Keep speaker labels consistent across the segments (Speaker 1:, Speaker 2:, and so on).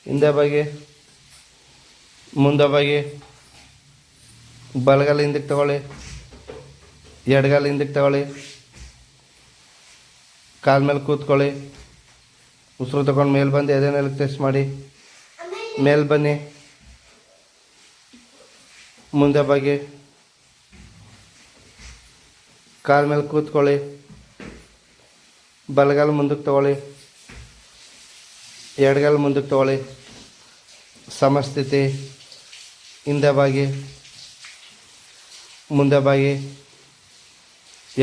Speaker 1: ಹಿಂದೆ ಬಾಗಿ, ಮುಂದೆ ಬಾಗಿ, ಬಲಗಾಲ ಹಿಂದಕ್ಕೆ ತಗೊಳ್ಳಿ, ಎಡಗಾಲ ಹಿಂದಕ್ಕೆ ತಗೊಳ್ಳಿ, ಕಾಲ ಮೇಲೆ ಕೂತ್ಕೊಳ್ಳಿ. ಉಸಿರು ತಗೊಂಡು ಮೇಲೆ ಬಂದು ಎದೆನೆಲ್ಲ ಟೆಸ್ಟ್ ಮಾಡಿ. ಮೇಲೆ ಬನ್ನಿ, ಮುಂದೆ ಬಾಗಿ, ಕಾಲ ಮೇಲೆ ಕೂತ್ಕೊಳ್ಳಿ, ಬಲಗಾಲ ಮುಂದಕ್ಕೆ ತಗೊಳ್ಳಿ, ಎಡಗಾಲ ಮುಂದಕ್ಕೆ ತಗೊಳ್ಳಿ. ಸಮಸ್ಥಿತಿ. ಹಿಂದೆ ಬಾಗಿ, ಮುಂದೆ ಬಾಗಿ,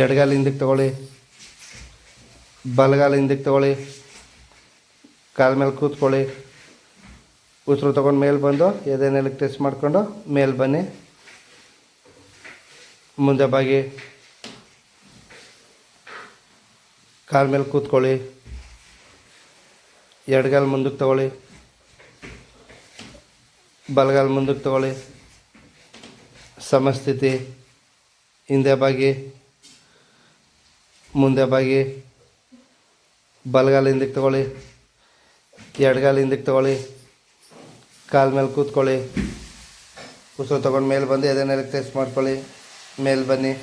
Speaker 1: ಎಡಗಾಲ ಹಿಂದಕ್ಕೆ ತಗೊಳ್ಳಿ, ಬಲಗಾಲ ಹಿಂದಕ್ಕೆ ತಗೊಳ್ಳಿ, ಕಾಲ ಮೇಲೆ ಕೂತ್ಕೊಳ್ಳಿ. ಉಸಿರು ತೊಗೊಂಡು ಮೇಲೆ ಬಂದು ಎದೆನೆಲ್ಲಕ್ಕೆ ಟೆಸ್ಟ್ ಮಾಡಿಕೊಂಡು ಮೇಲೆ ಬನ್ನಿ. ಮುಂದೆ ಬಾಗಿ, ಕಾಲ ಮೇಲೆ ಕೂತ್ಕೊಳ್ಳಿ, ಎಡಗಾಲ ಮುಂದಕ್ಕೆ ತಗೊಳ್ಳಿ, ಬಲಗಾಲ ಮುಂದಕ್ಕೆ ತಗೊಳ್ಳಿ. ಸಮಸ್ಥಿತಿ. ಹಿಂದೆ ಬಾಗಿ, ಮುಂದೆ ಬಾಗಿ, ಬಲಗಾಲ ಹಿಂದಕ್ಕೆ ತಗೊಳ್ಳಿ, ಎಡಗಾಲ ಹಿಂದಕ್ಕೆ ತಗೊಳ್ಳಿ, ಕಾಲ ಮೇಲೆ ಕೂತ್ಕೊಳ್ಳಿ. ಉಸಿರು ತೊಗೊಂಡು ಮೇಲೆ ಬಂದು ಎದೆನೆಲ್ಲಕ್ಕೆ ಟೆಸ್ಟ್ ಮಾಡ್ಕೊಳ್ಳಿ. ಮೇಲೆ ಬನ್ನಿ.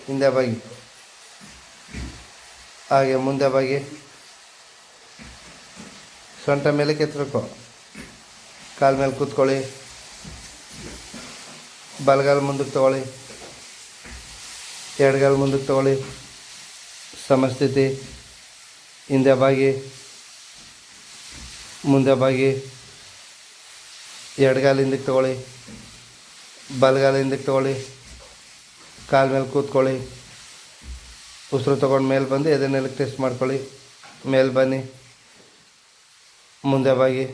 Speaker 1: ಹಿಂದೆ ಬಾಗಿ, ಹಾಗೆ ಮುಂದೆ ಬಾಗಿ, ಸೊಂಟ ಮೇಲೆ ಕೆತ್ತಬೇಕು. ಕಾಲ ಮೇಲೆ ಕೂತ್ಕೊಳ್ಳಿ, ಬಲಗಾಲ ಮುಂದಕ್ಕೆ ತಗೊಳ್ಳಿ, ಎಡಗಾಲ ಮುಂದಕ್ಕೆ ತಗೊಳ್ಳಿ. ಸಮಸ್ಥಿತಿ. ಹಿಂದೆ ಬಾಗಿ, ಮುಂದೆ ಬಾಗಿ, ಎಡಗಾಲ ಹಿಂದಕ್ಕೆ ತಗೊಳ್ಳಿ, ಬಲಗಾಲ ಹಿಂದಕ್ಕೆ ತಗೊಳ್ಳಿ, ಕಾಲ ಮೇಲೆ ಕೂತ್ಕೊಳ್ಳಿ. ಉಸಿರು ತೊಗೊಂಡು ಮೇಲೆ ಬಂದು ಎದೆನೆಲ್ಲಕ್ಕೆ ಟೆಸ್ಟ್ ಮಾಡ್ಕೊಳ್ಳಿ. ಮೇಲೆ ಬನ್ನಿ. ಮುಂದೆ ಬಾಗಿ,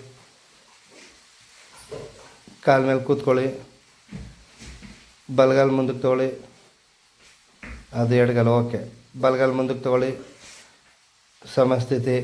Speaker 1: ಕಾಲ ಮೇಲೆ ಕೂತ್ಕೊಳ್ಳಿ, ಬಲಗಾಲ ಮುಂದಕ್ಕೆ ತಗೊಳ್ಳಿ. ಅದು ಎಡಗಾಲ ಓಕೆ. ಬಲಗಾಲ ಮುಂದಕ್ಕೆ ತಗೊಳ್ಳಿ. ಸಮಸ್ಥಿತಿ.